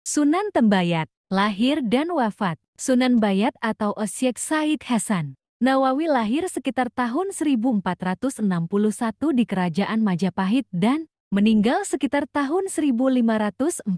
Sunan Tembayat, lahir dan wafat. Sunan Bayat atau Syekh Said Hasan Nawawi lahir sekitar tahun 1461 di Kerajaan Majapahit dan meninggal sekitar tahun 1547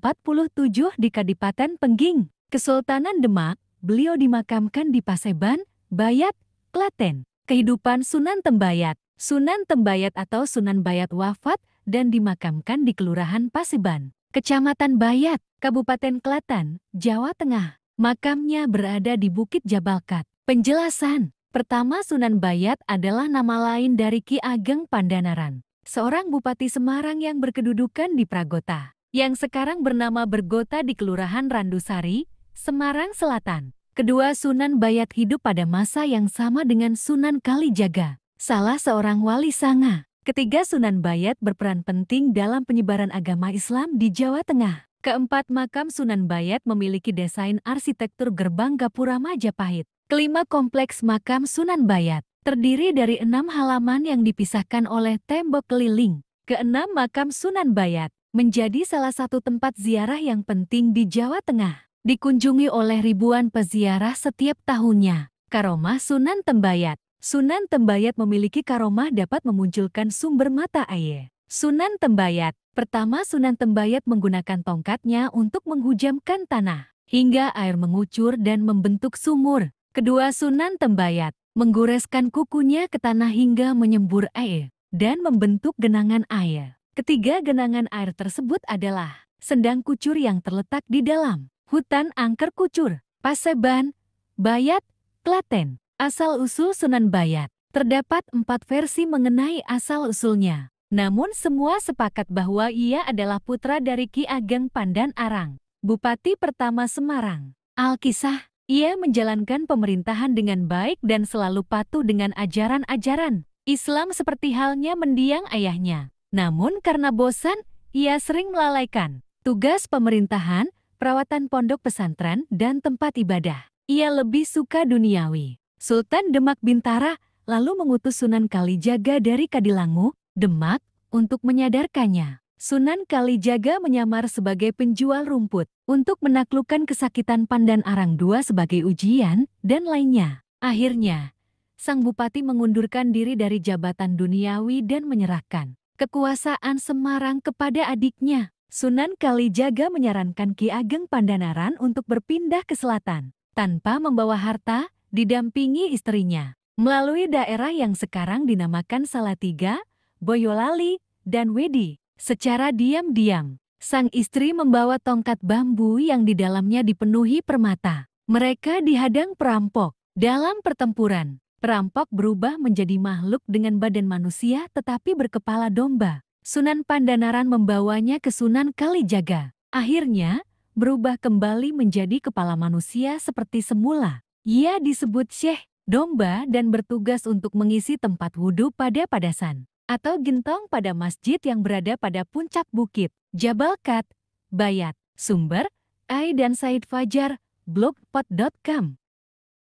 di Kadipaten Pengging, Kesultanan Demak. Beliau dimakamkan di Paseban, Bayat, Klaten. Kehidupan Sunan Tembayat. Sunan Tembayat atau Sunan Bayat wafat dan dimakamkan di Kelurahan Paseban, Kecamatan Bayat, Kabupaten Klaten, Jawa Tengah. Makamnya berada di Bukit Jabalkat. Penjelasan. Pertama, Sunan Bayat adalah nama lain dari Ki Ageng Pandanaran, seorang Bupati Semarang yang berkedudukan di Pragota, yang sekarang bernama Bergota di Kelurahan Randusari, Semarang Selatan. Kedua, Sunan Bayat hidup pada masa yang sama dengan Sunan Kalijaga, salah seorang wali sanga. Ketiga, Sunan Bayat berperan penting dalam penyebaran agama Islam di Jawa Tengah. Keempat, makam Sunan Bayat memiliki desain arsitektur gerbang gapura Majapahit. Kelima, kompleks makam Sunan Bayat terdiri dari 6 halaman yang dipisahkan oleh tembok keliling. Keenam, makam Sunan Bayat menjadi salah satu tempat ziarah yang penting di Jawa Tengah, dikunjungi oleh ribuan peziarah setiap tahunnya. Karomah Sunan Tembayat. Sunan Tembayat memiliki karomah dapat memunculkan sumber mata air. Sunan Tembayat. Pertama, Sunan Tembayat menggunakan tongkatnya untuk menghujamkan tanah hingga air mengucur dan membentuk sumur. Kedua, Sunan Tembayat menggoreskan kukunya ke tanah hingga menyembur air dan membentuk genangan air. Ketiga, genangan air tersebut adalah sendang kucur yang terletak di dalam hutan angker kucur, Paseban, Bayat, Klaten. Asal-usul Sunan Bayat. Terdapat 4 versi mengenai asal-usulnya. Namun semua sepakat bahwa ia adalah putra dari Ki Ageng Pandanaran, Bupati pertama Semarang. Alkisah, ia menjalankan pemerintahan dengan baik dan selalu patuh dengan ajaran-ajaran Islam seperti halnya mendiang ayahnya. Namun karena bosan, ia sering melalaikan tugas pemerintahan, perawatan pondok pesantren, dan tempat ibadah. Ia lebih suka duniawi. Sultan Demak Bintara lalu mengutus Sunan Kalijaga dari Kadilangu, Demak, untuk menyadarkannya. Sunan Kalijaga menyamar sebagai penjual rumput untuk menaklukkan kesakitan Pandanaran II sebagai ujian dan lainnya. Akhirnya, sang bupati mengundurkan diri dari jabatan duniawi dan menyerahkan kekuasaan Semarang kepada adiknya. Sunan Kalijaga menyarankan Ki Ageng Pandanaran untuk berpindah ke selatan tanpa membawa harta, didampingi istrinya melalui daerah yang sekarang dinamakan Salatiga, Boyolali, dan Wedi. Secara diam-diam, sang istri membawa tongkat bambu yang di dalamnya dipenuhi permata. Mereka dihadang perampok. Dalam pertempuran, perampok berubah menjadi makhluk dengan badan manusia tetapi berkepala domba. Sunan Pandanaran membawanya ke Sunan Kalijaga. Akhirnya, berubah kembali menjadi kepala manusia seperti semula. Ia disebut Syekh Domba dan bertugas untuk mengisi tempat wudhu pada padasan atau gentong pada masjid yang berada pada puncak bukit Jabalkat, Bayat. Sumber, Ai dan Said Fajar, blogspot.com.